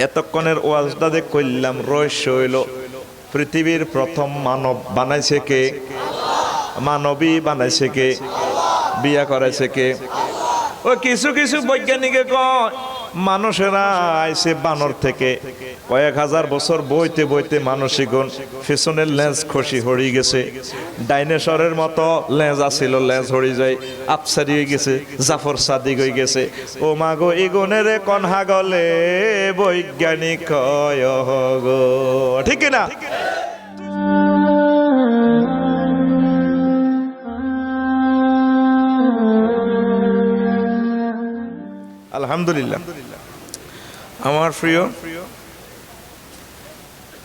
এতক্ষণের ওয়াজটা যে করলাম রহস্য হইল পৃথিবীর প্রথম মানব বানাইছে কে? মানবী বানাইছে কে? বিয়া করাইছে কে? ও কিছু কিছু বৈজ্ঞানিকে কয় মানুষেরা আইছে বানর থেকে, কয়েক হাজার বছর বইতে বইতে মানসিকগণ পেছনের লেন্স খসি হরি গেছে, ডাইনোসরের মতো লেন্স আসিল, লেন্স হরি যায় আপসারি হয়ে গেছে, জাফর সাদিক হয়ে গেছে। ও মাগো ইগুনের কনহা গলে বৈজ্ঞানিক কয় গো, ঠিক না? আলহামদুলিল্লাহ। আমার প্রিয়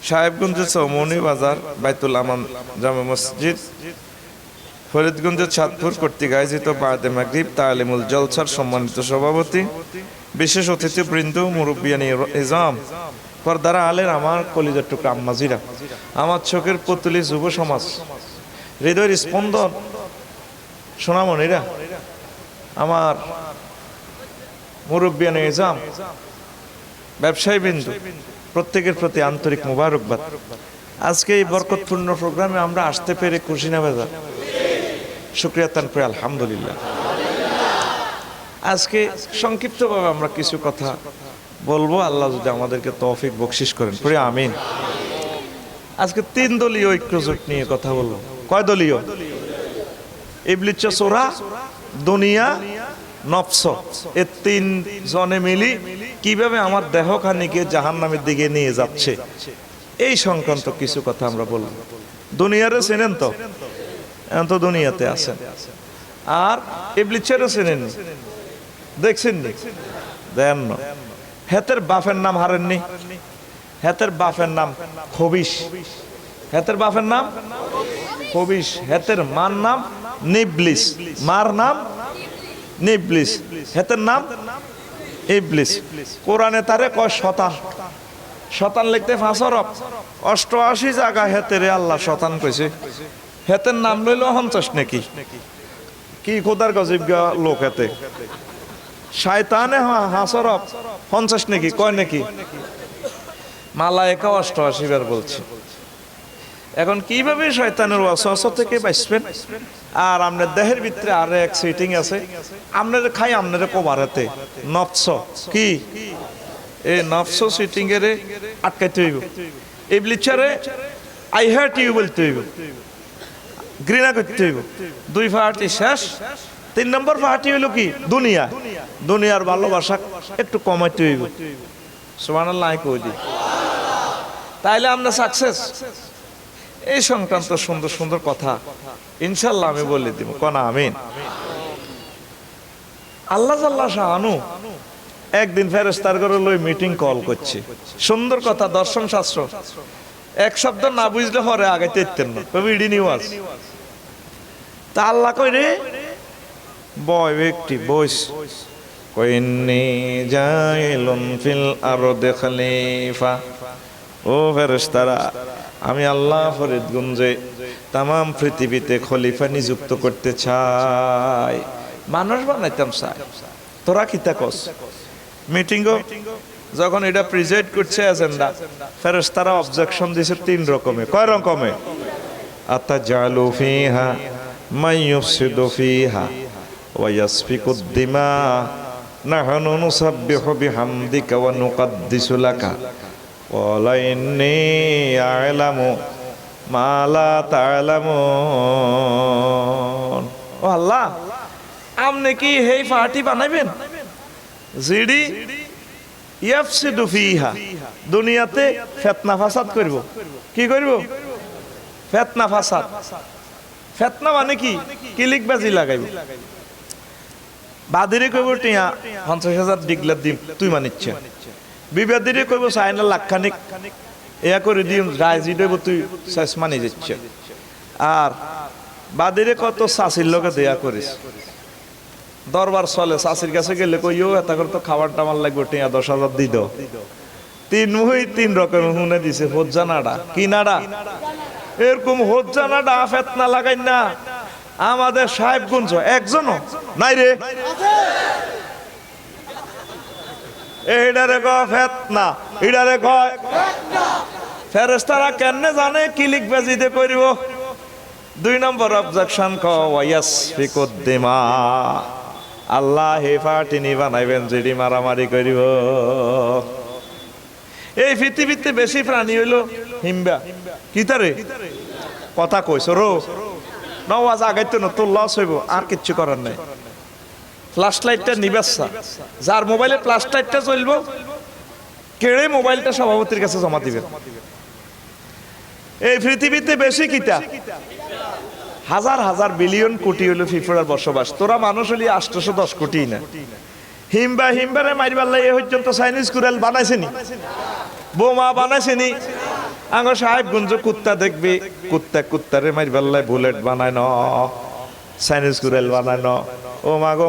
সাহেবগঞ্জের চৌমনি বাজার বাইতুল আমান জামে মসজিদ ফরিদগঞ্জের চাঁদপুর কর্তৃক আয়োজিত বাদে মাগরিব তালিমুল জলসার সম্মানিত সভাপতি, বিশেষ অতিথিবৃন্দ, মুরব্বিয়ানি ইজাম, পর্দারা আলের আমার কলিজার টুকরা আম্মাজিরা, আমার চোখের পুতুলি যুব সমাজ, হৃদয়ের স্পন্দন সোনামণিরা, আমার মুরব্বিয়ানি ইজাম, ব্যবসায়ী বিন্দু, প্রত্যেকের প্রতি আন্তরিক মোবারকবাদ। আজকে এই বরকতপূর্ণ প্রোগ্রামে আমরা আসতে পেরে খুশি না বেজা? শুকরিয়া তান করে আলহামদুলিল্লাহ। আজকে সংক্ষিপ্তভাবে আমরা কিছু কথা বলবো, আল্লাহ যদি আমাদেরকে তৌফিক বকশিশ করেন, পড়ে আমিন। আজকে 3 দলীয় ঐক্যজোট নিয়ে কথা বলবো। কয় দলীয়? ইবলিস, সোরা, দুনিয়া, নফস, এই 3 জনে মিলি কিভাবে আমার দেহখানিকে জাহান্নামের দিকে নিয়ে যাচ্ছে এই সংক্রান্ত কিছু কথা আমরা বলবো। দুনিয়ারে চেনেন তো? এখন তো দুনিয়াতে আছেন। আর ইবলিসেরও চেনেন, দেখছেন নি? দেন না। হেতের বাপের নাম হারেননি? হেতের বাপের নাম খবিশ। হেতের বাপের নাম খবিশ। হেতের মার নাম নিবলিস। মার নাম নিবলিস, হেতের নাম ইবলিস। কোরআনে তারে কয় শতান। শতান লিখতে 5 হরফ, 88 জায়গা হেতেরে আল্লাহ শতান কইছে। হেতের নাম লইল 50 নাকি? কি খোদার গজব লোক হেতে। শয়তানে 5 হরফ 50 নাকি কয় নাকি? মালায়েকা 88 বার বলছে। এখন কিভাবে শয়তানের ওয়াসওয়াসা থেকে বাঁচবেন? আর আপনার দেহের ভিতরে আর এক সিটিং আছে, আপনার খাই আপনার কোবারেতে নফস। কি এই নফস সিটিং এর আটকাইতে হইব। ইবলিসরে আই হেট ইউ বলতে হইব, ঘৃণা করতে হইব। 2 পার্টি শেষ। 3 নম্বর পার্টি হইল কি? দুনিয়া। দুনিয়ার ভালোবাসা একটু কমাইতে হইব। সুবহানাল্লাহ কই দি, তাইলে আমরা সাকসেস। এই সংক্রান্ত সুন্দর সুন্দর কথা ইনশাল্লাহ আমি বলে দিব, কনা আমিন। আল্লাহ জাল্লা শাআনু একদিন ফেরেশতার ঘরে লই মিটিং কল করছে। সুন্দর কথা, দর্শন শাস্ত্র। এক শব্দ না বুঝলে পরে আগাইতে ইতেন না, কবি ইডি নিওয়াজ। তা আল্লাহ কই রে বয় ব্যক্তি বইস, কইন্নি জাইলুন ফিল আরদি খলিফা। ও ফেরেশতারা, আমি আল্লাহ ফরিদগঞ্জে তামাম পৃথিবীতে খলিফা নিযুক্ত করতে চাই, মানুষ বানাইতাম চাই। তোরা কিতা কস? মিটিং যখন এটা প্রেজেন্ট করছে এজেন্ডা, ফেরেশতারা অবজেকশন দিয়েছে 3 রকমে। কয় রকমে? আতাজালু ফিহা মাইয়ুফসিদু ফিহা ওয়া ইয়াসফিকুদ দিমা নাহনু নুসাব্বিহু বিহামদিকা ওয়া নুকাদ্দিসু লাকা ক্বালা ইন্নী আ'লামু মা লা তা'লামুন। ও আল্লাহ, আপনি কি এই পার্টি বানাইবেন জিডি ইয়াফসিদু ফিহা, দুনিয়াতে ফিতনা ফাসাদ করব? কি করব? ফিতনা ফাসাদ। ফিতনা মানে কি? কিলিকবাজি লাগাইব। বাদিরে কইব টিয়া 50,000 ডিগলা দিম, তুই মানিচ্ছে। বিবাদিরে কইব চাইনা লাখখানিক এয়া করে দিম, রাজি দেব, তুই শেষ মানি যাচ্ছে। আর বাদিরে কত চাষির লোকে দেয়া করিস, দরবার চলে। চাষির কাছে গেলে কইও এটা করে তো খাবার টামার লাগবে, টিয়া 10,000 দি দাও। 3 মুহি 3 রকমের হুনে দিছে। হজ্জা নাড়া। কি নাড়া? এরকম হজ্জা নাড়া ফেতনা লাগাই না। আমাদের সাহেবগঞ্জ একজনও নাই রে। এইডারে কয় ফিতনা, এইডারে কয় ফেরেশতারা কেমনে জানে কি লিখবে জিদে করিব। 2 নম্বর অবজেকশন ওয়াসফিকুদ্দিমা, আল্লাহ হে ফাটিনি বানাইবেন যেটি মারামারি করিব। এই পৃথিবীতে বেশি প্রাণী হইল হিম্বা। কি তারে কথা কইছ রো নওয়াজ আগাইতো না, তোর লস হইব, আর কিচ্ছু করার নাই। ফ্ল্যাশ লাইটটা নিবেচ্ছা, যার মোবাইলে ফ্ল্যাশ লাইটটা চলবো কেড়ে মোবাইলটা সভাপতির কাছে জমা দিবেন। এই পৃথিবীতে বেশি কিতা হাজার হাজার বিলিয়ন কোটি হইল ফিফড়ার বসবাস। তোরা মানুষ হলি 810 কোটি না। হিম্বারে মারিবার লাগে এ পর্যন্ত চাইনিজ কুড়াল বানাইছেনি, বোমা বানাইছেনি। আঙ্গ সাহেবগঞ্জ কুত্তা দেখবি, কুত্তারে মারিবার লাগে বুলেট বানায় ন, চাইনিজ কুড়াল বানায় ন। ও মাগো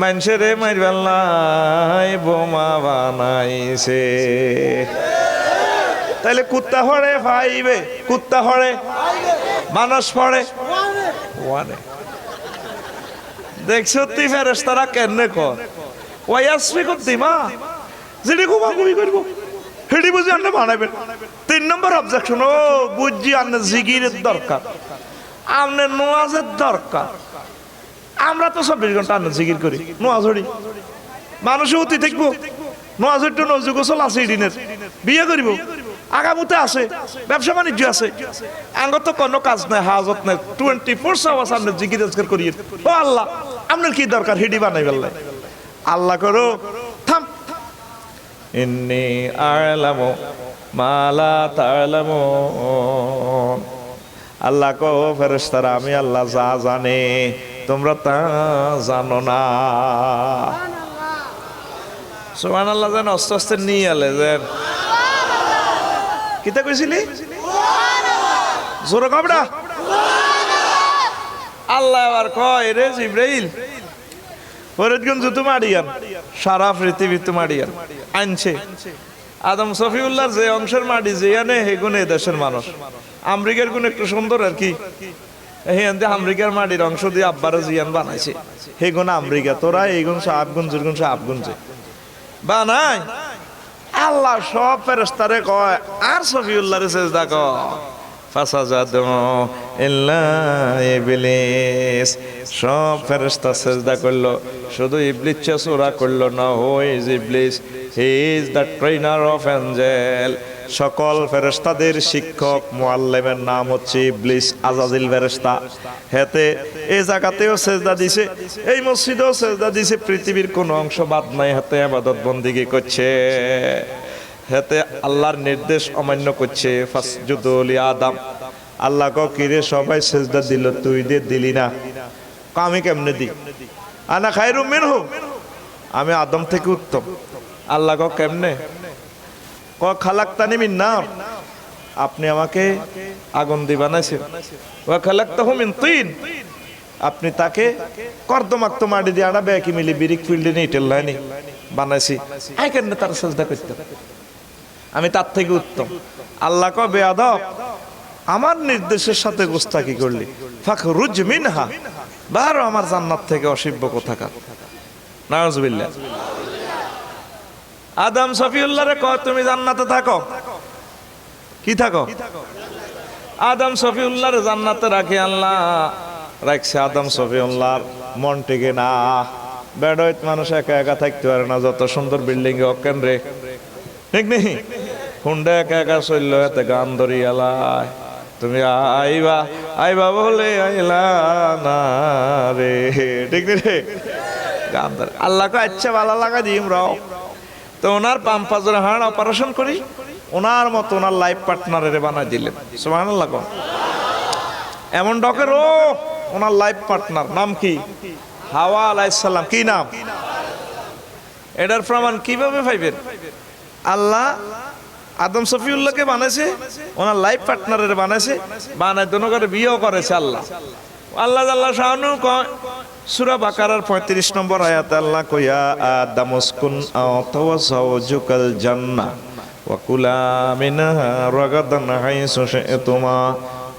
মানসে রে মারিবার লাগে বোমা বানাইছে। তাইলে কুত্তা হরে ভাইবে, কুত্তা হরে মানুষ পড়ে ওয়ানে। দেখছ তুই ফেরেশতারা কেমনে কর ওয়াসফিকুদ্দিমা, যেটি ঘুমাঘুমি করব সেটি বুঝি আন্না বানাইবেন। 3 নম্বর অবজেকশন, ও বুঝছি আন্না জিগিরের দরকার, আমনে নোয়াজের দরকার। আমরা তো 24 ঘন্টা আন্না জিগির করি, নোয়াজ হরি। মানুষে অতি থাকবো, নোয়াজ একটু নজু গোসল আছে, দিনের বিয়ে করিব, আগামুতে আছে, ব্যবসা বাণিজ্য আছে, আঙ্গত কোনো কাজ নাই, হাজত নাই, 24 আওয়ার্স আপনি জিকির আজকার করিয়ে। ও আল্লাহ আপনার কি দরকার হিডি বানাই ফেললাই। আল্লাহ করো থাম, ইন্নী আ'লামু মা লা তা'লামুন। আল্লাহ কো ফেরেশতারা আমি আল্লাহ যা জানে তোমরা তা জানো না। সুবহানাল্লাহ। যেন আস্তে আস্তে নিয়ে আলে যেন কিতা কইছিলি জোরে কবড়া। আল্লাহ আবার কয় রে জিব্রাইল ফরিদগঞ্জ তো মারিয়ান, সারা পৃথিবী তো মারিয়ান আনছে। আদম সফিউল্লাহর যে অংশের মাটি যে আনে হেগুনে দেশের মানুষ। আমেরিকার গুণ একটু সুন্দর আর কি, হেয়ান্তে আমেরিকার মাটির অংশ দিয়ে আব্বারা জিয়ান বানাইছে, হেগুন আমেরিকা। তোরা এইগুন সাহাবগঞ্জের গুণ সাহাবগঞ্জে বানাই। আল্লাহ সব ফেরেশতারে কয় আর সফিউল্লাহরে সেজদা কর, ফাসাজাদু ইল্লা ইবলিস। সব ফেরেশতা সেজদা করলো, শুধু ইবলিস চূড়া করলো না। হুই ইজ ইবলিস, he is the trainer of Angel. সকল ফেরেশতাদের শিক্ষক মুআল্লিমের নাম হচ্ছে ইবলিস, আজাজিল ফেরেশতা। হেতে এই জায়গাতেও সেজদা দিছে, এই মসজিদেও সেজদা দিছে, পৃথিবীর কোনো অংশ বাদ নাই। হাতে ইবাদত বন্দেগী করছে, হেতে আল্লাহর নির্দেশ অমান্য করছে। ফাসজুদু লি আদম। আল্লাহ কো কিরে সবাই সেজদা দিল, তুই দিলি না। আমি কেমনে দি? আনা খায়রুম মিনহু, আমি আদম থেকে উত্তম। আল্লাহ কো কেমনে? ক খালাকতানি মিন নার, আপনি আমাকে আগুন দিয়ে বানাইছেন। ওয়া খালাকতাহু মিন তিন, আপনি তাকে কর্দমাক্ত মাটি দিয়ে আড়া বেকি মিলি বিরিক ফিল্ডে নিয়ে টেল্লানি বানাইছি। আই কেন তার সেজদা করতে? আমি তার থেকে উত্তম। আল্লাহ কো বেয়াদব, আমার নির্দেশের সাথে গোস্তাকি করলি, ফাখরুজ মিনহা, বারো আমার জান্নাত থেকে, অসিব্য কোথাকার। নাউজুবিল্লাহ। আদম সফিউল্লাহরে কয় তুমি জান্নাতে থাকো। কি থাকো? আদম সফিউল্লাহরে জান্নাতে রাখি আল্লাহ রাখছে। আদম সফিউল্লাহর মন টেকে না, বেড়াইত মানুষ একা একা থাকতে পারে না, যত সুন্দর বিল্ডিং এ অকেন রে, ঠিক নেই? হুন্ডা একা একা চললো, এতে গান ধরি আলাই, তুমি আইবা আইবা বলে আইলা না রে, ঠিক নেই রে? গান ধরে আল্লাহকে আচ্ছা ভালো লাগা দিম রাও। তো ওনার পাম পাজরে হাড় অপারেশন করি, ওনার মতো ওনার লাইফ পার্টনারে বানাই দিলেন। সুবহানাল্লাহ। এমন ডকের ও ওনার লাইফ পার্টনার নাম কি? হাওয়া আলাইহিস সালাম। কি নাম? এটার প্রমাণ কিভাবে পাইবেন? আল্লাহ আদম সফিউল্লাহকে বানাইছে, ওনার লাইফ পার্টনারের বানাইছে, বানায় দোনো করে বিয়েও করেছে আল্লাহ। আল্লাহ আল্লাহ শাহানু কয় সূরা বাকারার 35 নম্বর আয়াতে আল্লাহ কইয়া আদম উসকুন আওয়াজাওজুকাল জান্নাহ ওয়া কুলা মিনহা রাগাদান হাইসু শি'তুমা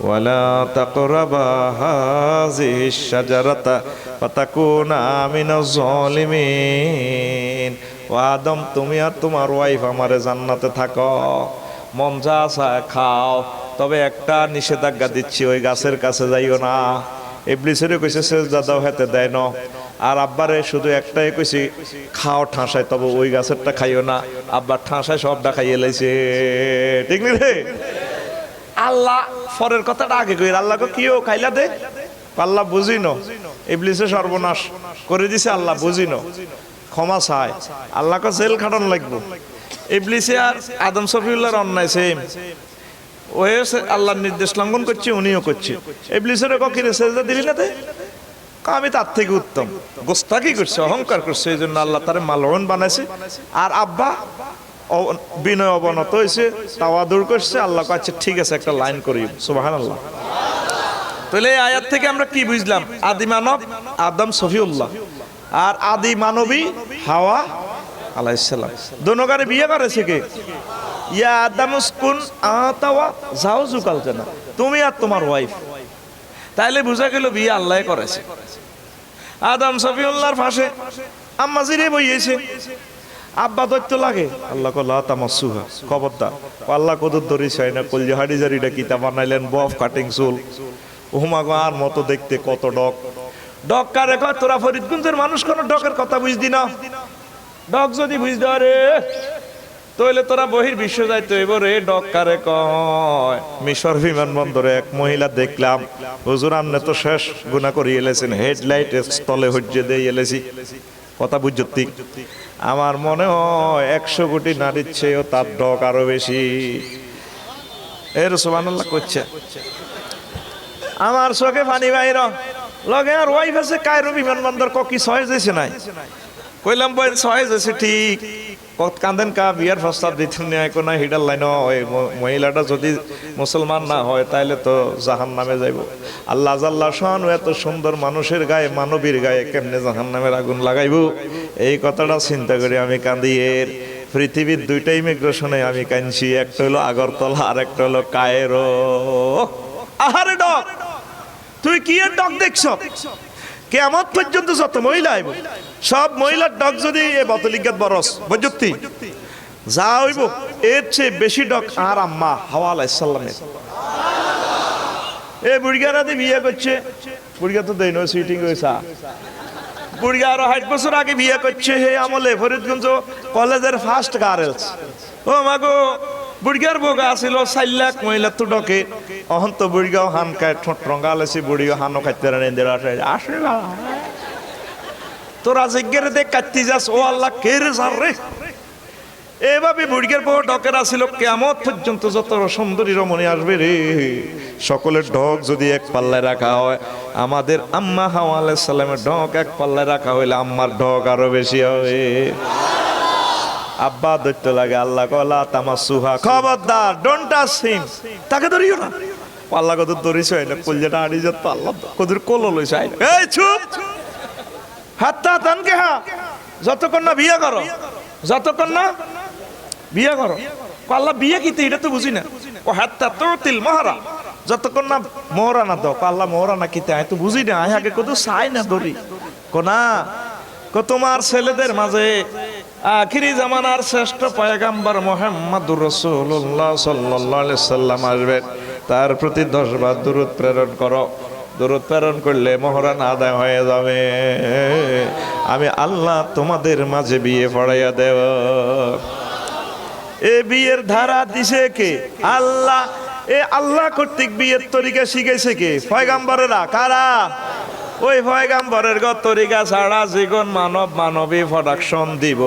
ওয়ালা তাকরাবা হাযিহিশ শাজারাতা ফাতাকুনা মিনাজ জালিমিন। ও ও আদম তুমি আর তোমার ওয়াইফ আমারে জান্নাতে থাকো, মন যা চায় খাও, তবে একটা নিষেধাজ্ঞা দিচ্ছি, ওই গাছের কাছে যাইও না। ইবলিসেরও কইছে সেজদা দাও, হেতে দেয় না। আর আব্বারে শুধু একটাই কইছি খাও ঠাঁসায়, তবে ওই গাছেরটা খাইও না। আব্বার ঠাঁসায় সবটা খাইয়ে লাইছে, ঠিক নি রে? আল্লাহ পরের কথাটা আগে কই, আল্লাহকে কিও খাইলা দে, আল্লাহ বুঝিনো। ইবলিসে সর্বনাশ করে দিছে, আল্লাহ বুঝিনো, ক্ষমা চায়। আল্লাহকে জেল খাটানো লাগবো। ইবলিসে আর আদম সফিউল্লাহর অন্যায় সেম, ওই আল্লাহর নির্দেশ লঙ্ঘন করছে, উনিও করছে। ইবলিসের কিরে সেজদা দিলি না, আমি তার থেকে উত্তম। গোস্তাকি করছে, অহংকার করছে, এই জন্য আল্লাহ তারে মালউন বানাইছে। আর আব্বা বিনয় অবনত হয়েছে, তাওয়াদুর করছে। আল্লাহ কাছে ঠিক আছে, একটা লাইন করি, সুবহানাল্লাহ। তাহলে এই আয়াত থেকে আমরা কি বুঝলাম? আদি মানব আদম সফিউল্লাহ, আর আদি মানবী হাওয়া আলাইহিস সালাম। দোনোকারে বিয়ে করেছে কে? ইয়া আদম উসকুন আতাওয়া জাওজুকাল জান্নাহ, তুমি আর তোমার ওয়াইফ। তাইলে বুঝা গেল বিয়ে আল্লাহ করেছে। আদম সফিউল্লাহর পাশে আম্মা জিরে বইয়েছে, আব্বা দৈত্য লাগে। আল্লাহ কলা তামাসুহা, খবরদার। আল্লাহ কদর ধরিস না, কলজা হাড়ি জারিটা কিতা বানাইলেন, বফ কাটিং চুল, ওমাগার মতো দেখতে, কত ডক। ডক কারে কয়? তোরা ফরিদগঞ্জের মানুষ কোন ডকের কথা বুঝদি না? ডক যদি বুঝতে পারে তাহলে তোরা বহির বিশ্ব যাইতো। এবারে ডক কারে কয়? মিশর বিমানবন্দরে এক মহিলা দেখলাম, হুজুর আমনে তো শেষ গুনাহ করি এলেছেন, হেডলাইট তলে হজ্জে দিয়ে এলেছি। কথা বুঝতি? আমার মনে হয় 100 কোটি নারীর চেয়েও তার ডক আরো বেশি। এর সুবহানাল্লাহ করছে। আমার চোখে পানি বাইর লগে আর ওয়াইফ আছে কায়রো বিমানবন্দর, কি ছয় যেছে নাই? কইলাম বই ছয় যেছে ঠিক, কত কান্দেন কা বিয়ার প্রস্তাব দিতেন না কোনো হিডার লাইন। ওই মহিলাটা যদি মুসলমান না হয় তাহলে তো জাহান্নামে যাইব। আল্লাহ জাল্লা শান এত সুন্দর মানুষের গায়ে, মানবীর গায়ে কেমনে জাহান্নামের আগুন লাগাইব, এই কথাটা চিন্তা করে আমি কান্দি। এর পৃথিবীর 2টা ইমিগ্রেশনে আমি কাঁদছি, একটা হলো আগরতলা আর একটা হলো কায়রো। আহারে ডক, তুই কি এর ডক দেখছ? কিয়ামত পর্যন্ত যত মহিলা আইব, সব মহিলার ডক যদি এ বতলিজ্ঞাত বরস বুঝতি যা হইব, এর চেয়ে বেশি ডক আর আম্মা হাওয়া আলাইহিস সালামের। এ বুড়িগারা দিয়ে বিয়ে করছে, বুড়িগা তো দেয় না সুইটিং হয়েছা, বুড়িগা আরো 60 বছর আগে বিয়ে করছে। হে আমলে ফরিদগঞ্জ কলেজের ফার্স্ট গার্লস। ও মাগো, বুড়িগার বোগা আছিল 4 লাখ মহিলা তো ডকে। অহন তো বুড়িগাও হান খায়, ঠোঁট রঙা আলেছি, বুড়িগা হানও খাইতে নেন্দের আসে। তোরা জিজ্ঞের দেখ কাটতে যাস, ও আল্লাহ কে রে সার রে। এভাবে বুড়িগার বউ ডকের আসিল। কিয়ামত পর্যন্ত যত সুন্দরী রমণী আসবে রে, সকলের ডক যদি এক পাল্লায় রাখা হয়, আমাদের আম্মা হাওয়া আলাইহিস সালামের ডক এক পাল্লায় রাখা হইলে আম্মার ডক আরো বেশি হবে। আব্বা দৈত্য লাগে। আল্লাহ কলা তামাসুহা, খবরদার, ডোন্ট টাচ হিম, তাকে ধরিও না। আল্লাহ কত ধরিস না, কলজাটা আড়ি যেত, আল্লাহ কদর কোল লইছে। এই চুপ, হাত্তা তানকে হা, যতক্ষণ না বিয়ে করো, যতক্ষণ না বিয়ে করো। আল্লাহ বিয়ে কিতে এটা তো বুঝি না। ও হাত্তা তুতিল মাহরা, যতক্ষণ না মোহরা না দাও। আল্লাহ মোহরা না কিতে আমি তো বুঝি না, আমি আগে কত চাই না ধরি কোনা। তোমার ছেলেদের মাঝে আখিরি জামানার শ্রেষ্ঠ পয়গাম্বর মুহাম্মদুর রাসূলুল্লাহ সাল্লাল্লাহু আলাইহি সাল্লাম আসবেন, তার প্রতি 10 বার দুরূদ প্রেরণ করো। দুরূদ প্রেরণ করলে মোহরান আদায় হয়ে যাবে। আমি আল্লাহ তোমাদের মাঝে বিয়ে পড়াইয়া দেব। এ বিয়ের ধারা দিছে কে? আল্লাহ। এ আল্লাহ কর্তৃক বিয়ের তরিকা শিখাইছে কে? পয়গাম্বরেরা। কারা? ওই পয়গাম্বরের তরিকা ছাড়া জীবন মানব মানবী প্রোডাকশন দিব।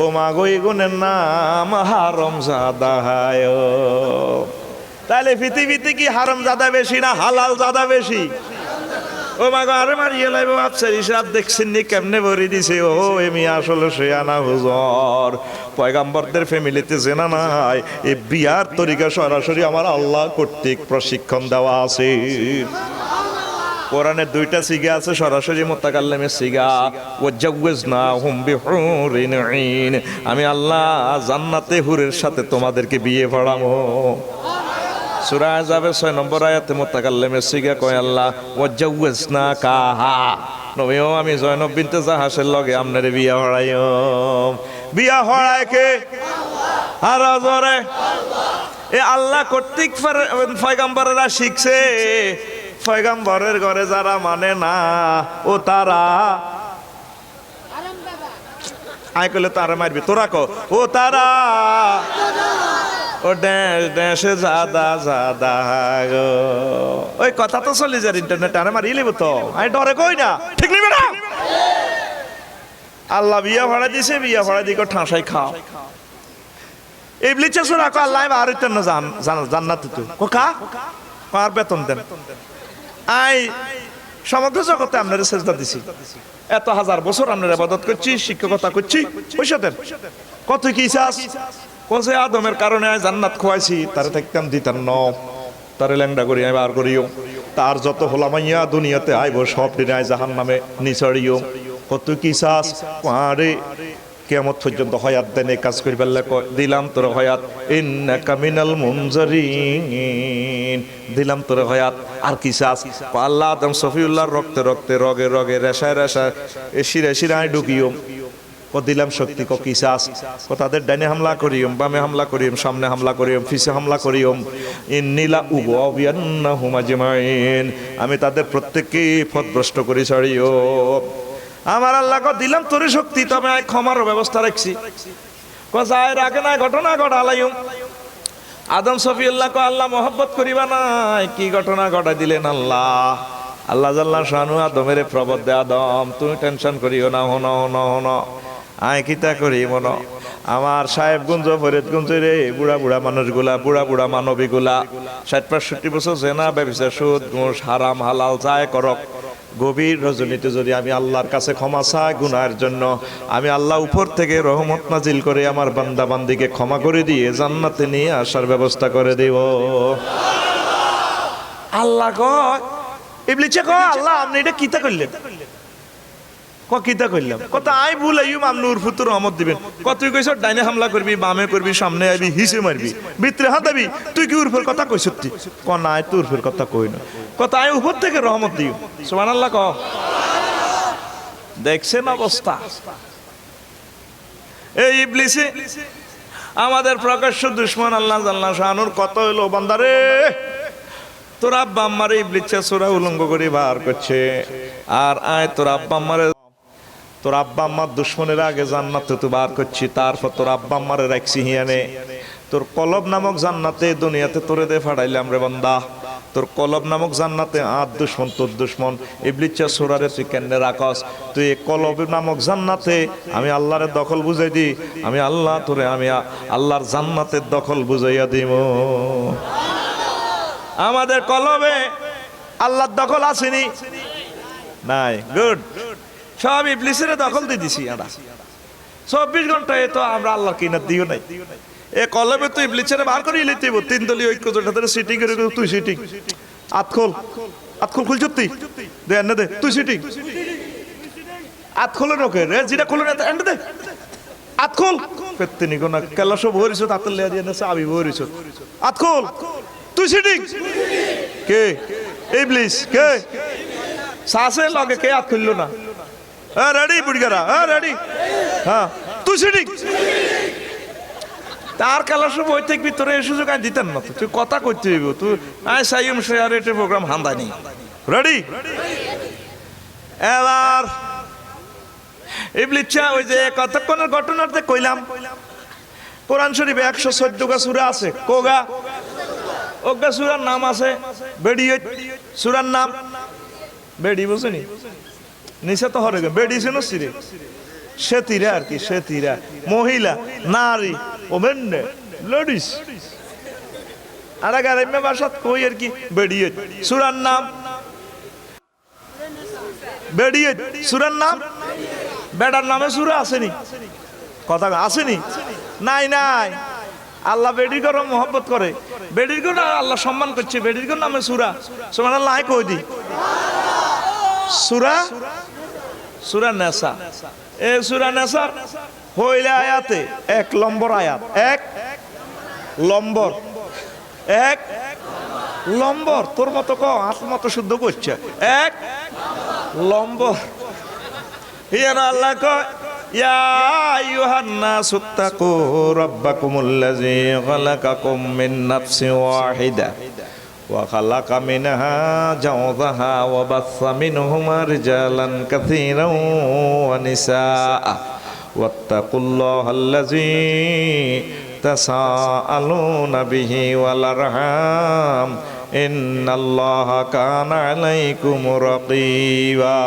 ও মাগো, এগুনের নাম হারামজাদা। তাহলে পৃথিবীতে কি হারামজাদা বেশি না হালাল জাদা বেশি? ও মাগো, আরে মারিয়ে লাইব আফসার হিসাব দেখছেন নি কেমনে ভরি দিছে। ও এমি আসলে সে আনা হুজুর, পয়গাম্বরদের ফ্যামিলিতে জেনা নাই। এই বিয়ার তরিকা সরাসরি আমার আল্লাহ কর্তৃক প্রশিক্ষণ দেওয়া আছে। কোরআনে 2টা সিগা আছে, সরাসরি মুতাকাল্লিমের সিগা। ওয়াজাওয়াজনাহুম বিহুরিন আইন, আমি আল্লাহ জান্নাতে হুরের সাথে তোমাদেরকে বিয়ে পড়াবো। সূরা আযাবের 6 নম্বর আয়াতে মুতাকাল্লিমের সিগা কয় আল্লাহ ওয়াজাওয়াজনাকাহা, নবীও আমি জয়নব বিনতে জাহাসের লগে আপনারে বিয়ে পড়াইম। বিয়া হড়ায় কে? আর জোরে এ আল্লাহ কর্তৃক পয়গম্বরেরা শিখছে। পয়গম্বরের ঘরে যারা মানে না ও তারা আয় করলে তারা মারবি, তোরা কো ও তারা ও ড্যাশ ড্যাশে জাদা জাদা গো। ওই কথা তো চলে যায় ইন্টারনেটে, আরে মারিয়ে লিব তো, আমি ডরে কই না, ঠিক নিবে না? আল্লাহ বিয়া ভাড়া দিছে, বিয়া ভাড়া দিকে ঠাঁসাই খাও। ইবলিসে সুরা কো আল্লাহ আর ইতেন না জান্নাতে তো কোকা আর বেতন দেন। আই সমগ্র জগতে আপনারা সেজদা দিছি, এত হাজার বছর আপনারা ইবাদত করছি, শিক্ষকতা করছি, পয়সা দেন। কত কি চাস? কোসে আদমের কারণে জান্নাত খোয়াইছি, তারে থাকতাম দিতাম ন, তারে ল্যাংডা করি আমি বার করিও, তার যত হোলামাইয়া দুনিয়াতে আইব সব দিনে জাহান নামে নিচড়িও। কত কি চাস? আরে কিয়ামত পর্যন্ত হয়াত দেন, এই কাজ করি পারলে দিলাম তোর হয়াত, ইন্নাকা মিনাল মুনজারিন, দিলাম তোর হয়াত। আর কি চাস? আল্লাহ আদম সফিউল্লাহর রক্তে রক্তে রগে রগে রেশায় রেশায় শিরায় শিরায় ঢুকিও। ক দিলাম শক্তি। ক কি চাস? ক তাদের ডাইনে হামলা করিম, বামে হামলা করিম, সামনে হামলা করিম, পিছে হামলা করিম। ইন্নিলা উগওয়ান্নাহুম আজমাইন, আমি তাদের প্রত্যেককেই পথভ্রষ্ট করি ছাড়িও। আমার আল্লাহ ক দিলাম তোরে শক্তি, তবে আমি ক্ষমারও ব্যবস্থা রাখছি। ক যায় রাখে না ঘটনা ঘটালাইম। আদম সফিউল্লাহ ক আল্লাহ মহব্বত করিবা নাই, কি ঘটনা ঘটাই দিলেন আল্লাহ? আল্লাহ জাল্লা শানু আদমের প্রবদ দে, আদম তুমি টেনশন করিও না, হন হন হন আয় কিতা করি মন। আমার সাহেবগঞ্জ ফরিদগঞ্জ রে বুড়া বুড়া মানুষগুলা, বুড়া বুড়া মানবীগুলা ৬০-৬৫ বছর জেনা ব্যভিচার সুদ ঘুষ হারাম হালাল যায় করক, গভীর রজনীতে যদি আমি আল্লাহর কাছে ক্ষমা চাই গুনাহের জন্য, আমি আল্লাহ উপর থেকে রহমত নাজিল করে আমার বান্দা বান্দিকে ক্ষমা করে দিয়ে জান্নাতে নিয়ে আসার ব্যবস্থা করে দেব। আল্লাহ কয় ইবলিসে কয় আল্লাহ আপনি এটা কিতা করলেন? ক কিতা করলাম? কত আই ভুলাইম আপনি উরফুতুর রহমত দিবেন। কত তুই কইছ ডাইনে হামলা করবি, বামে করবি, সামনে আইবি, হিসে মারবি, ভিতরে হাতাবি, তুই কি উরফের কথা কইছতি? ক না তুই উরফের কথা কই না। কত আই উপর থেকে রহমত দিও। সুবহানাল্লাহ ক। দেখছেন অবস্থা? এই ইবলিসে আমাদের প্রকাশ্য দুশমন। আল্লাহ জাল্লা শানুর কত হইলো বান্দারে, তোর আব্বা আম্মারে ইবলিসে সূরা উলঙ্গ করে বার করছে। আর আয় তোর আব্বা আম্মারে, তোর আব্বা আম্মার দুশ্মনের আগে জান্নাতে তো বার করছি, তারপর তোর আব্বা আম্মারে রাখছি হিয়ানে। তোর কলব নামক জান্নাতে দুনিয়াতে তোরে দে ফাড়াইলাম রে বান্দা। তোর কলব নামক জান্নাতে আর দুশ্মন, তোর দুশ্মন ইবলিসে সূরারে তুই কেন রাখস? তুই এই কলব নামক জান্নাতে আমি আল্লাহরে দখল বুঝাই দি, আমি আল্লাহ তোরে আমি আল্লাহর জান্নাতের দখল বুঝাইয়া দিব। আমাদের কলবে আল্লাহর দখল আসেনি? নাই। গুড। সব ইবলিসের দখল দিয়ে দিছি আমরা। 24 ঘন্টায় তো আমরা আল্লাহর কিনার দিও নাই। এ কলবে তুই ইবলিসের বার করে লইতে হইব। 3 দলীয় ঐক্য জোটের সিটিং করে তুই সিটিং আতখোল আতখোল খুলছতি দে এনে দে তুই সিটিং আতখোল রকে রে যেটা খুলে না এনে দে আতখোল পেত্তিনি কোনা কেলা সব ভরিছ তাতে লে দিয়ে না আমি ভরিছ আতখোল তুই সিটিং কে ইবলিস কে সাসে লগে কে আত খুললো না? রেডি বুড়িগারা, রেডি, হ্যাঁ তুই সিটিং। তার খেলার সময় ওই থেকে ভিতরে এই সুযোগ আমি দিতেন না। তুই কথা করতে হইব, তুই আয় সাইম শেয়ার এটের প্রোগ্রাম হান্দানি। রেডি? এবার ইবলিসা ওই যে কতক্ষণের ঘটনাতে কইলাম, কোরআন শরীফে 114 সূরা আছে। কোগা ওগা সূরার নাম আছে বেড়িয়ে, সূরার নাম বেড়ি, বুঝনি? নিচে তো হরে বেড়ি ছিল সিরে, সেতিরা আর কি, সেতিরা মহিলা নারী ওমেন্নে লেডিস আর গারাইমে ভাষাত কই আর কি বেড়িয়ে। সূরার নাম বেড়িয়ে, সূরার নাম বেড়ার নামে সূরা আসেনি? কথা আসেনি? নাই নাই। আল্লাহ বেডির করে মহব্বত করে, বেডির করে আল্লাহ সম্মান করছে, বেডির করে নামে সূরা। সুবহানাল্লাহ কই দি সূরা, সূরা নেসা। এই সূরা নেসার হইলে আয়াতে 1 নম্বর আয়াত, 1 নম্বর, 1 নম্বর। তোর মতো ক আত্ম মতো শুদ্ধ করছে 1 নম্বর। ইয়ার আল্লাহ কয় ইয়া আইয়ুহান নাসু তাকু রাব্বাকুমুল্লাযী খালাকাকুম মিন নাফসিন ওয়াহিদা ওয়া খালাকা মিনহা যাওজাহা ওয়া বাসসা মিনহুমা রিজালান কাসীরান ওয়া নিসাআ ওয়াত্তাকুল্লাহাল্লাযী তাসাআলুনা বিহি ওয়াল আরহাম ইন্নাল্লাহা কানা আলাইকুম রাকীবা।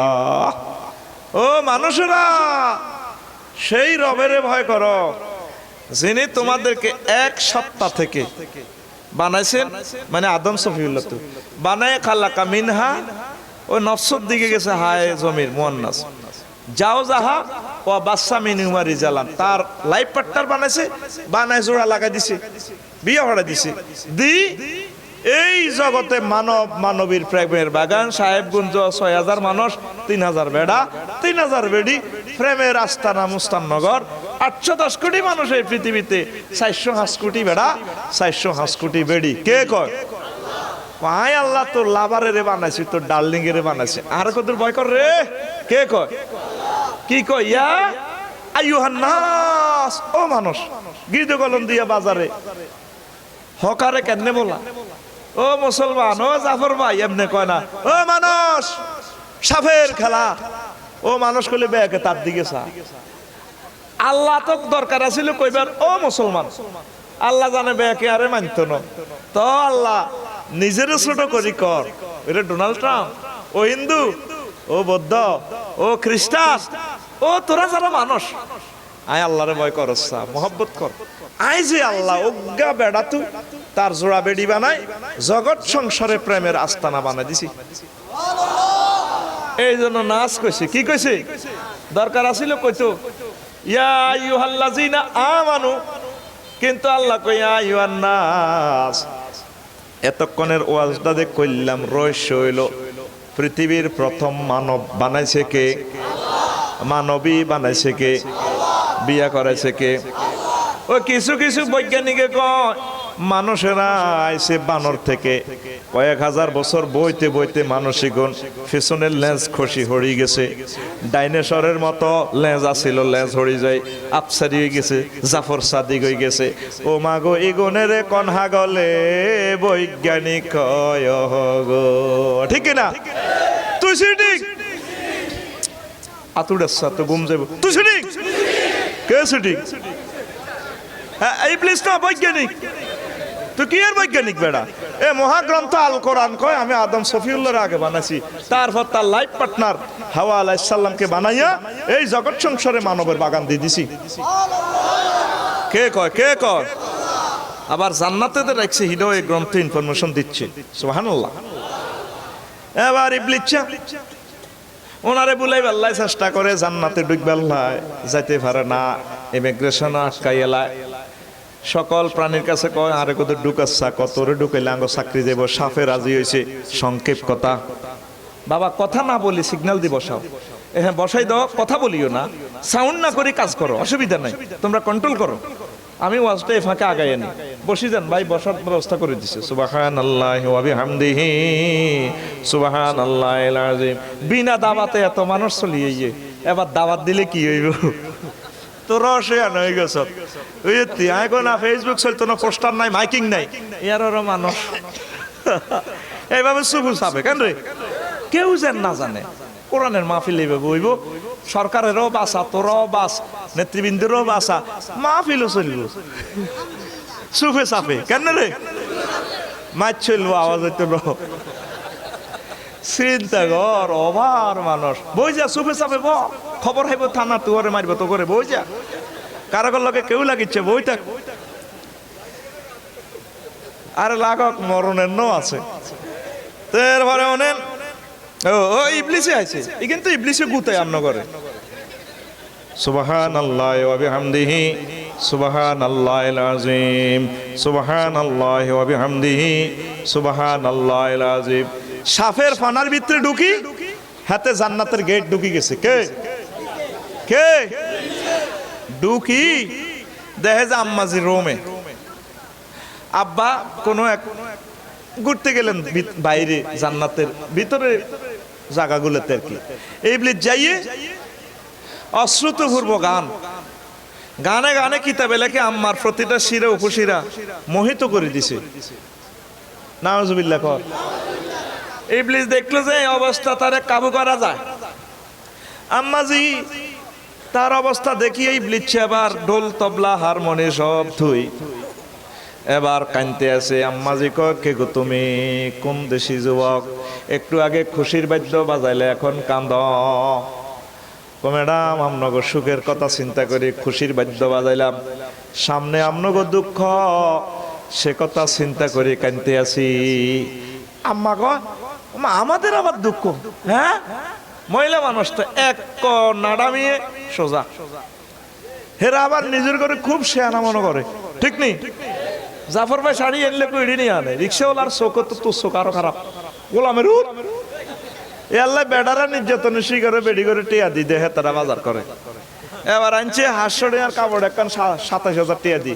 ও মানুষেরা, সেই রবের ভয় করো যিনি তোমাদেরকে এক সত্তা থেকে বানাইছেন, মানে আদম সফিউল্লাহ তো বানায়, খালাকা মিনহা ও নফসের দিকে গেছে হায় জমির মুয়ান্নাস, যাও যাহা ও বাচ্চা মিনুমা রিজালান, তার লাইফ পার্টনার বানাইছে, বানায় জোড়া লাগাই দিছে, বিয়ে হড়া দিছে, দি এই জগতে মানব মানবীর প্রেমের বাগান, সাহেবগঞ্জ ৬,০০০ মানুষ, ৩,০০০ বেড়া, ৩,০০০ বেড়ি, প্রেমের আস্তানা মুস্তাননগর, ৮১০ কোটি মানুষ এই পৃথিবীতে, ৪০০ কোটি বেড়া, ৪০০ কোটি বেড়ি। কে কয়? আয় আল্লাহ তোর লাভারে বানাইছি, তোর ডার্লিং এর বানাইছি, আর কত ভয় কর রে? কে কয়? কি কয়? ইয়া আইয়ুহান নাস, ও মানুষ, গীত কলম দিয়া বাজারে হকারে কেন বলা? ও মুসলমান, ও জাফর ভাই, এমনি কয় না। ও মানুষ, সাফের খেলা, ও মানুষ কইলে বেকে তার দিকে চা। আল্লাহ তো দরকার আছিল কইবার ও মুসলমান, আল্লাহ জানে বেকে আরে মানত না, তো আল্লাহ নিজের ছোট করি কর। এটা ডোনাল্ড ট্রাম্প, ও হিন্দু, ও বৌদ্ধ, ও খ্রিস্টান, ও তোরা যারা মানুষ, আয় আল্লাহরে ভয় করস, মোহব্বত কর। আই যে আল্লাহ অজ্ঞা বেড়া তুই তার জোড়া বেড়ি বানাই, জগৎ সংসারে প্রেমের আস্তানা বানাই দিছি। এই জন্য নাচ কইছে। কি কইছে? দরকার আছিল কইতো ইয়া আইয়ুহাল্লাযীনা আমানু, কিন্তু আল্লাহ কই ইয়া আইয়ুহান নাস। এতক্ষণের ওয়াজটা যে কইলাম রহস্য হইল, পৃথিবীর প্রথম মানব বানাইছে কে? মানবী বানাইছে কে? বিয়া করাইছে কে? ও কিছু কিছু বৈজ্ঞানিকে কয় মানুষেরা আইছে বানর থেকে, কয়েক হাজার বছর বইতে বইতে মানসিকগণ পেছনের লেজ খসি হরি গেছে, ডাইনোসরের মতো লেজ আছিল, লেজ হরি যায়, আপসারি হয়ে গেছে, জাফর সাদিক হয়ে গেছে। ও মাগো ইগনের কনহা গলে বৈজ্ঞানিক কয় গো, ঠিক না? তুই ঠিক আতুড়াচ্ছা তো ঘুম যাবো, তুই ঠিক কে ঠিক? এই প্লিজ না বৈজ্ঞানিক, তুই কি এর বৈজ্ঞানিক বেড়া? এ মহাগ্রন্থ আল কোরআন কয় আমি আদম সফিউল্লাহর আগে বানাইছি, তারপর তার লাইফ পার্টনার হাওয়া আলাইহিস সালামকে বানাইয়া এই জগৎ সংসারে মানবের বাগান দিয়ে দিছি। কে কয়? কে কয়? আবার জান্নাতে রাখছে, হিডো এই গ্রন্থে ইনফরমেশন দিচ্ছে। সুবহানাল্লাহ। এবার ইবলিস ওনারে বুলাইবার আল্লাহ চেষ্টা করে, জান্নাতে ঢুকবার আল্লাহ যাইতে পারে না, ইমিগ্রেশন আটকাই এলায়। সকল প্রাণীর কাছে কয় আরে কত ঢুকাচ্ছা, কতরে ঢুকাইলে আঙ্গ চাকরি দেব। সাফে রাজি হয়েছে, সংক্ষেপ কথা, বাবা কথা না বলি সিগন্যাল দি বসাও। হ্যাঁ বসাই দাও, কথা বলিও না, সাউন্ড না করে কাজ করো, অসুবিধা নাই, তোমরা কন্ট্রোল করো, আমি ওয়াজটা এই ফাঁকে আগাই আনি। বসি যান ভাই, বসার ব্যবস্থা করে দিছে। সুবহানাল্লাহি ওয়া বিহামদিহি সুবহানাল্লাহিল আযীম। বিনা দাওয়াতে এত মানুষ চলিয়ে গিয়ে এবার দাওয়াত দিলে কি হইব? তোরা শেয়ার হয়ে গেছ, ওই এখন না ফেসবুক চলতো না, পোস্টার নাই, মাইকিং নাই, এর মানুষ এইভাবে শুভু চাবে কেন রে? কেউ যেন না জানে কোরআনের মাহফিল এইভাবে হইব, সরকারেরও বাসা, তোরাও বাস, নেতৃবৃন্দেরও বাসা, মাহফিলও চলব সুফে চাপে কেন রে? মাছ চলবো, আওয়াজ হইতো না, চিন্তা কর। অভার মানুষ বই যা সুফে চাপে, খবর হাইব থানা, তুয়ারে মারব তো করে বই যা, কারকর লগে কেউ লাগিচ্ছে বইটা, আরে লাগক মরণের ন আছে। এরপরে অনেক ও ইবলিসে আছে, এই কিন্তু ইবলিসে গুতায় আমন করে। সুবহানাল্লাহি ওয়া বিহামদিহি সুবহানাল্লাহিল আযীম সুবহানাল্লাহি ওয়া বিহামদিহি সুবহানাল্লাহিল আযীম। সাফের ফানার ভিতরে ঢুকি, হাতে জান্নাতের গেট ঢুকি গেছে। কে কে ঢুকি? দেখে যে আম্মাজি রোমে, আব্বা কোনো এক ঘুরতে গেলেন বাইরে, জান্নাতের ভিতরে জায়গাগুলোতে আর কি। ইবলিস যাইয়ে অশ্রুতপূর্ব গান, গানে গানে কিতাবে লেখে আম্মার প্রতিটা শিরা উপশিরা মোহিত করে দিছে। নাউজুবিল্লাহ কর। ইবলিস দেখলো যে এই অবস্থা তারে কাবু করা যায়। আম্মাজি তার অবস্থা দেখিয়ে ইবলিস এবার ঢোল তবলা হারমোনি সব থুই এবার কানতে আছে। আম্মাজি কয় কে গো তুমি, কোন দেশি যুবক, একটু আগে খুশির বাদ্য বাজাইলে এখন কান্দ। ম্যাডাম আমনগো সুখের কথা চিন্তা করি খুশির বাদ্য বাজাইলাম, সামনে আমনগো দুঃখ সে কথা চিন্তা করি কানতে আছি। আম্মা কয় আমাদের আবার দুঃখ? হ্যাঁ, মহিলা মানুষ তো এক নাডামিয়ে সোজা, হেরা আবার নিজের করে খুব শেয়ানা মনে করে, ঠিক নেই? জাফর ভাই শাড়ি এনলে কইডি নিয়ে আনে, রিক্সাওয়ালার চোখ তো তোর চোখ আরো খারাপ, গোলামের এ আল্লাহ বেড়ারা নির্যাতন শিকারে বেড়ি করে টিয়া দি দেহে তারা বাজার করে। এবার আনছে 500 টাকার কাপড় একখান 27,000 টিয়া দি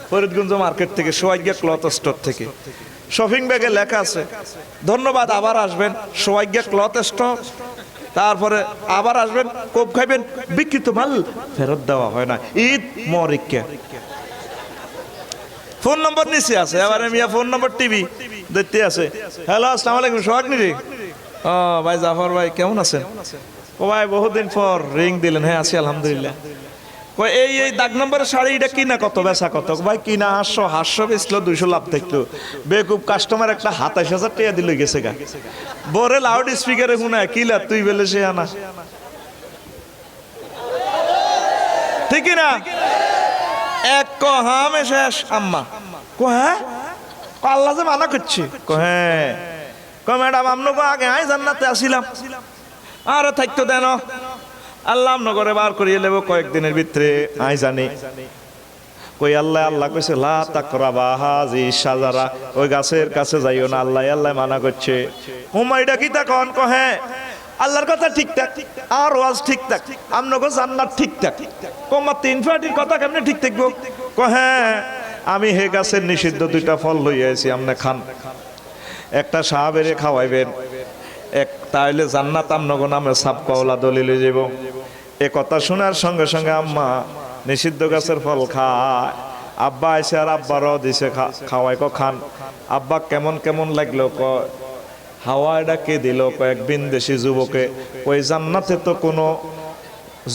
ফরিদগঞ্জ মার্কেট থেকে, সোয়াইগা ক্লথ স্টোর থেকে। শপিং ব্যাগে লেখা আছে ধন্যবাদ, আবার আসবেন, সোয়াইগা ক্লথ স্টোর। তারপরে আবার আসবেন, কোপ খাইবেন, বিকৃত মাল ফেরত দেওয়া হয় না, ঈদ মরিক্কা। ফোন নম্বর নিচে আছে, এবারে মিয়া ফোন নম্বর টিভি দেখতে আছে। হ্যালো, আসসালামু আলাইকুম, সোহাগ নিরি। ও ভাই জাফর ভাই কেমন আছেন? ও ভাই বহুদিন পর রিং দিলেন। হ্যাঁ আছি আলহামদুলিল্লাহ। এই এই দাগ নম্বরের শাড়ি এটা কিনা কত, বেচা কত? ভাই কিনা 800 বেচলো, 200 লাভ থাকলো। বেকুব কাস্টমার একটা 27,000 টাকা দিলে গেছে গা। বরে লাউড স্পিকারে শুনা কিলা তুই বলে সে আনা, ঠিক না? এক হামে শেষ। আম্মা কো হ্যাঁ, আল্লাহ যে মানা করছে। কো হ্যাঁ, কো ম্যাডাম আমনগো আগে আই জান্নাতে আসিলাম, আরে থাকতো দেন, আল্লাহ আমনগরে বার করিয়ে নেব কয়েকদিনের ভিতরে, আই জানি। কই আল্লাহ, আল্লাহ কইছে লা তাকরাবা হাজি শাজারা, ওই গাছের কাছে যাইও না, আল্লাহ আল্লাহ মানা করছে। হুমাইডা কি তা কোন? কো হ্যাঁ, আল্লাহর কথা ঠিকঠাক আর ওয়াজ ঠিকঠাক, আমনগো জান্নাত ঠিকঠাক। কমা 3 পার্টির কথা কেমনে ঠিক থাকবো? কো হ্যাঁ, আমি হে গাছের নিষিদ্ধ 2টা ফল লইয়া আইছি, আমনে খান, একটা সাহাবেরে খাওয়াইবেন, এক তাইলে জান্নাত আমনগো নামে সাবকাওলা দলিল হয়ে যাব। এ কথা শোনার সঙ্গে সঙ্গে আম্মা নিষিদ্ধ গাছের ফল খায়। আব্বা আইসে আর আব্বারও দিছে খাওয়াই, কো খান। আব্বা কেমন কেমন লাগলো? ক হাওয়া এটা কে দিল? কয়েক বিনদেশি যুবকে। ওই জান্নাতে তো কোনো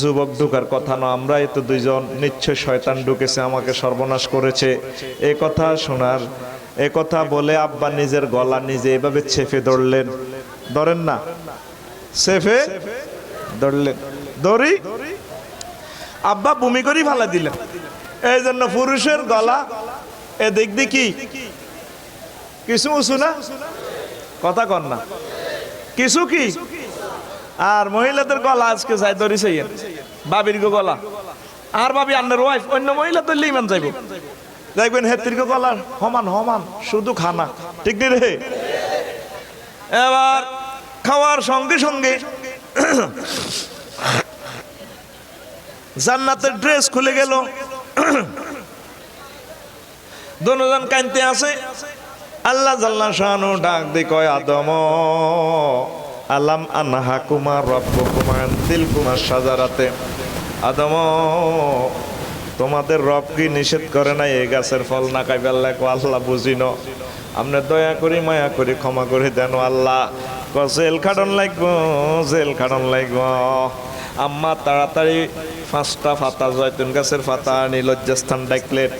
যুবক ঢুকার কথা না, আমরা তো 2জন, নিশ্চয় শয়তান ঢুকেছে, আমাকে সর্বনাশ করেছে। এই কথা শোনার, এ কথা বলে আব্বা নিজের গলা নিজে এভাবে চেপে ধরলেন, ধরেন না, চেপে ধরলেন, ধরি আব্বা বমি করি ফালা দিলেন। এই জন্য পুরুষের গলা এ দিক দেখি কিছু উঁচু না, কথা কন না, কিছু কি। আর মহিলাদের গলা আজকে যাই ধরিছে বাবির গলা, আর ভাবি আন্নার ওয়াইফ অন্য মহিলা ধরলে ইমান যাইব, দেখবেন হেতির গলা সমান সমান, শুধু খানা, ঠিক নি রে? এবার খাওয়ার সঙ্গে সঙ্গে জান্নাতের ড্রেস খুলে গেল, দুজন কাঁদতে আছে। আল্লাহ জাল্লা শানু ডাক দি কয় আদম আলাম আনহাকুমা রব্বুকুমা আন তিলকুমা শাজারাতে। আদম তোমাদের রব কি নিষেধ করে না এই গাছের ফল না খাইবার? লাগো আল্লাহ বুঝিন, আপনি দয়া করি মায়া করি ক্ষমা করে দেন আল্লাহ। জেল খাটন লাগবো, জেল খাটন লাগবো। আম্মা তাড়াতাড়ি 5টা পাতা জয়তুন গাছের পাতা আনি লজ্জাস্থান ডাকলেন।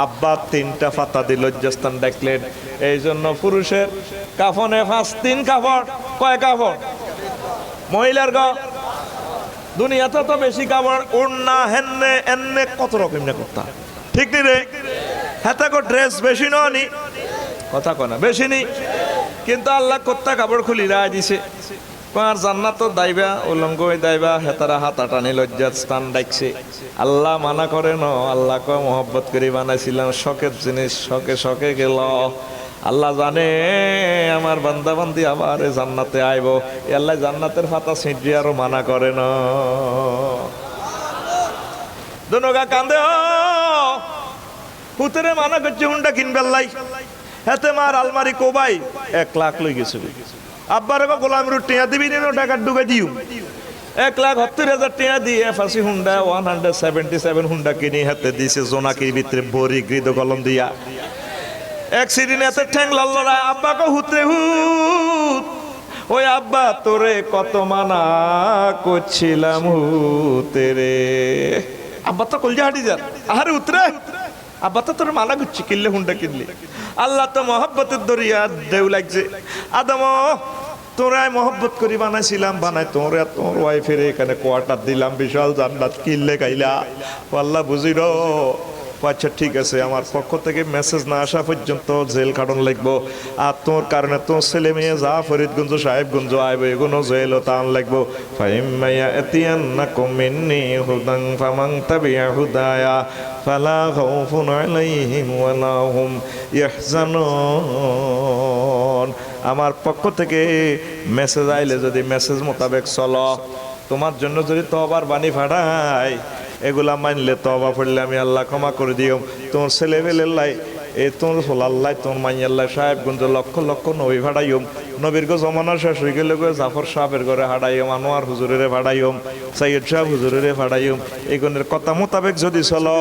আব্বা 3টা পাতা দিয়ে লজ্জাস্থান ডাকলেন। এই জন্য পুরুষের কাফনে 5-3 কাপড়। কয় কাপড়? মহিলার দুনিয়াতে তো বেশি কাপড়, ওড়না হেন্নে এন্নে কত রকম না করতা, ঠিক নি রে? হাতে কো ড্রেস বেশি নি, কথা কয় না, বেশি নি, কিন্তু আল্লাহ কত্তা কাপড় খুলি রায় দিছে। আর জান্নাত দাইবা উলঙ্গ দাইবা, হেতারা হাত টানি লজ্জার স্থান ডাকছে। আল্লাহ মানা করে ন, আল্লাহ কয় মোহব্বত করে বানাইছিলাম, শখের জিনিস শখে শখে গেল। আল্লাহ জানে আমার বান্দা বান্দি আবার জান্নাতে আইব, আল্লাহ জান্নাতের ফাতা ছিঁড়ি আরো মানা করে ন। দুনগা কান্দে হুতরে মানা করছে হুন্ডা কিনবে লাই, হেতে মার আলমারি কোবাই 1 লাখ লই গেছে। আব্বার গোলাম রুটিয়া দিবি টাকা ঢুকে দিও, 1,70,000 টাকা দিয়ে ফাঁসি হুন্ডা 177 হুন্ডা কিনে হাতে দিয়েছে জোনাকির ভিতরে বড়ি গৃদ কলম দিয়া অ্যাক্সিডেন্ট এতে ঠ্যাং লল্লরা আব্বাকে হুতে হুত ওই আব্বা তোরে কত মানা করছিলাম হুতে রে আব্বা তো কলজা হাঁটি যান আরে উতরে আব্বা তো তোর মানা করছি কিনলে হুন্ডা কিনলে আল্লাহ তো মহব্বতের দরিয়া ঢেউ লাগছে আদম তোরাই মহব্বত করি বানাইছিলাম বানাই তোরা তোর ওয়াইফের এখানে কোয়ার্টার দিলাম বিশাল জান্নাত কিনলে গাইলা আল্লাহ বুঝি র আচ্ছা ঠিক আছে আমার পক্ষ থেকে মেসেজ না আসা পর্যন্ত জেল কাটন লাগবো আর তোর কারণে তোর ছেলে মেয়ে যা ফরিদগঞ্জ সাহেবগঞ্জ আইব এগুলো জেল তান লাগবো ফাইম্মাইয়া এতিয়ান্নাকুম মিন্নি হুদান ফামান তাবিআ হুদায়া ফালা খাউফুন আলাইহিম ওয়ালা হুম ইয়াহজানুন আমার পক্ষ থেকে মেসেজ আইলে যদি মেসেজ মোতাবেক চলো তোমার জন্য যদি তওবার বাণী ফাটাই এগুলা মানলে তওবা পড়লে আমি আল্লাহ ক্ষমা করে দিও তোমার ছেলে বেলের লাই এ তোর সোলাল্লাই তোর মাইয়াল্লাহ সাহেবগঞ্জ লক্ষ লক্ষ নবী ভাড়াইম নবীর গো জমানা শেষ হয়ে গেলে গো জাফর সাহেবের ঘরে হাড়াইম আনোয়ার হুজুরেরে ভাড়াইম সৈয়দ সাহেব হুজুরেরে ভাড়াইম এগুনের কথা মোতাবেক যদি চলো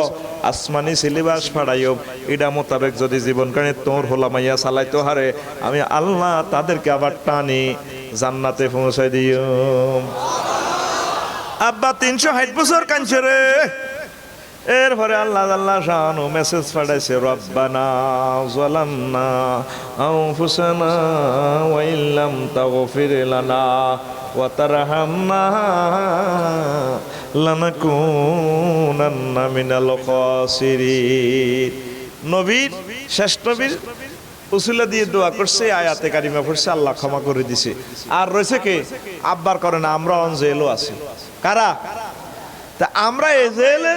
আসমানি সিলেবাস ভাড়াইম এটা মোতাবেক যদি জীবন কানে তোর হোলা মাইয়া চালাইতো হারে আমি আল্লাহ তাদেরকে আবার টানি জান্নাতে পৌঁছাই দিও আব্বা 360 বছর কাঁদছে রে এরপরে আল্লাহ আল্লাহ শানু মেসেজ পাঠাইছে রব্বানা যালামনা আনফুসানা ওয়া ইল্লাম তাগফির লানা ওয়া তারহামনা লানাকুনান্না মিনাল খাসিরিন নবীর শেষ নবীর উসিলা দিয়ে দোয়া করছে আয়াতে কারিমা পড়ছে আল্লাহ ক্ষমা করে দিছে আর রয়েছে কে আব্বার করে না আমরা জেলও আছি কারা তা আমরা এই জেলে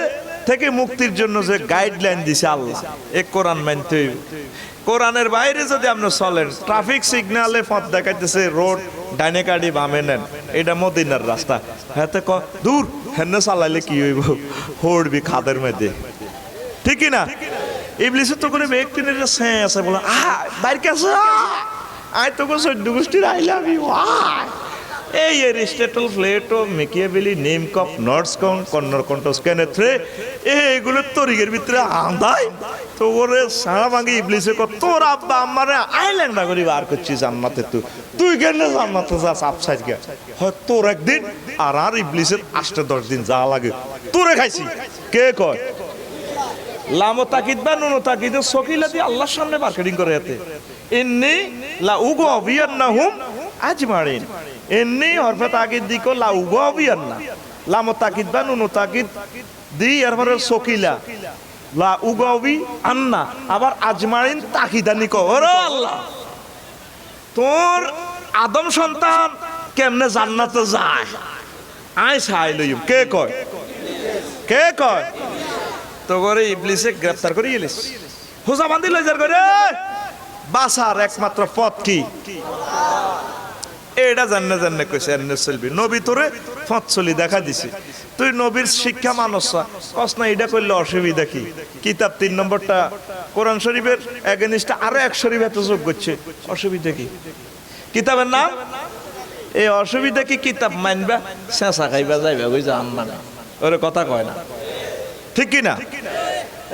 থেকে মুক্তির জন্য যে গাইডলাইন দিছে আল্লাহ এক কোরআন মানতে হইব কোরআনের বাইরে যদি আপনি চলেন ট্রাফিক সিগন্যালে পথ দেখাইতেছে রোড ডাইনে কাটি বামে নেন এটা মদিনার রাস্তা হাতে দূর হেন চালাইলে কি হইব হড়বি খাদের মধ্যে ঠিক না ইবলিসের তো করে ব্যক্তি নিয়ে আছে বলে বাইর কাছে আয় তো চোদ্দ গোষ্ঠীর আইলাম এই এরিস্টটল প্লেটো মেকিয়াভেলি নেম কপ নর্থস কন কন্নর কন্টস কেনে থ্রে এইগুলো তরিগের ভিতরে আন্দাই তো ওরে সারা ভাঙি ইবলিসে কত তোর আব্বা আমারে আইল্যান্ড না করি বার করছিস জান্নাতে তুই কেন জান্নাতে যাস আপসাইড গে হয় তোর একদিন আর ইবলিসের 8-10 দিন যা লাগে তোরে খাইছি কে কয় লামো তাকিদ বা নুনো তাকিদ সকিলা দিয়ে আল্লাহর সামনে মার্কেটিং করে এতে ইন্নি লা উগো বিয়ান্নাহুম আজমাইন ইন্নি হরফে তাকিদ দিকো লা উগো বিয়ান্না লামো তাকিদ বা নুনো তাকিদ দি এরপরে সকিলা লা উগো বি আন্না আবার আজমাইন তাকিদানি কো ওরে আল্লাহ তোর আদম সন্তান কেমনে জান্নাতে যায় আয় ছাই লইম কে কয় তো করে ইবলিসে গ্রেফতার করে ইলিস হোজা বান্ধি লই যার করে বাসার একমাত্র পথ কি এটা জান্নে কইছে এনে চলবি নবী তোরে পথ চলি দেখা দিছে তুই নবীর শিক্ষা মানুষ কস না এটা করলে অসুবিধা কি কিতাব 3 নম্বরটা কোরআন শরীফের এগেনিস্টে আরো 1 শরীফ এত যোগ করছে অসুবিধা কি কিতাবের নাম এই অসুবিধা কি কিতাব মানবা শেষা খাইবা যাইবা কই জান মানে ওরে কথা কয় না ঠিক কি না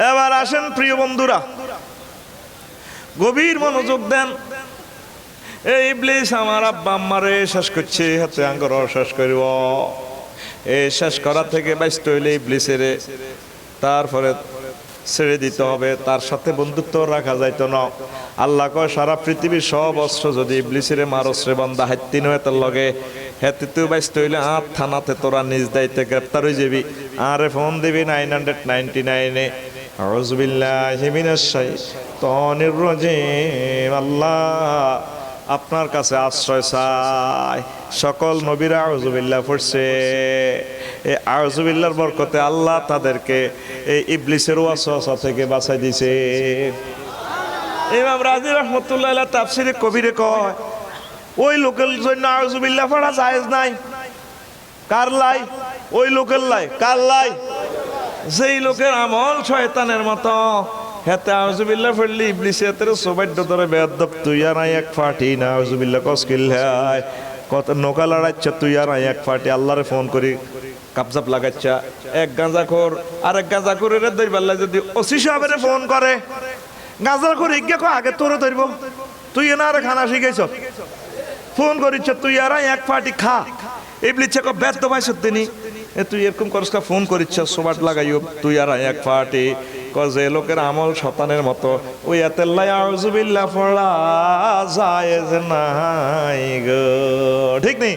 এবার আসেন প্রিয় বন্ধুরা গভীর মনোযোগ দেন এই ইবলিস আমার আব্বা আম্মারে শেষ করছে হাতে আঙ্গর শেষ করব এই শেষ করা থেকে বাঁচতে হইলে ইবলিসের তারপরে ছেড়ে দিতে হবে তার সাথে বন্ধুত্ব রাখা যাইতো না আল্লাহ কয় সারা পৃথিবীর সব অস্ত্র যদি ইবলিসের মারসরে বান্দা হাইতিন হয়ে তার লগে হেতে তুই বাইসতে হইলে থানাতে তোরা নিজ দায়িত্বে গ্রেপ্তার হয়ে যাবি আরে ফোন দিবি 999-এ আউযুবিল্লাহি মিনাশ শাইতানির রাজিম আল্লাহ আপনার কাছে আশ্রয় চাই সকল নবীরা আউযুবিল্লাহ পড়ছে এই আউযুবিল্লাহর বরকতে আল্লাহ তাদেরকে এই ইবলিসের ওয়াসওয়াসা থেকে বাঁচাই দিয়েছে ইমাম রাজি রাহমাতুল্লাহ আলাইহি তাফসীরে কবিরে কয় ওই লোকের জন্য আউযুবিল্লাহ পড়া জায়েজ নাই কার লাই ওই লোকের লাই কার লাই যেই লোকের আমল শয়তানের মতো হেতে আউযুবিল্লাহ পড়লি ইবলিস এতের সৌভাগ্য ধরে বেয়াদব তুই আর এক ফাটি না আউযুবিল্লাহ কসকিল হয় কত নৌকা লড়াইছে তুই আর এক পার্টি আল্লাহরে ফোন করি কাপজাপ লাগাচ্ছা এক গাঁজাখোর আরেক গাঁজাখোরের ধরি পাল্লা যদি ওসি সাহেবের ফোন করে গাঁজাখোর ইজ্ঞা কো আগে তোরে ধরবো তুই এনা আরে খানা শিখাইছ ফোন করিচ্ছ তুই আর এক পার্টি খা ইবলিচ্ছে কো ব্যর্থ ভাই সত্যি তুই এরকম করস কা ফোন করিচ্ছ সোবাট লাগাইও তুই আর এক পার্টি যে লোকের আমল শতানের মতো ওই এতেল্লাই আউযুবিল্লাহ পড়া যায় নাই গো ঠিক নেই।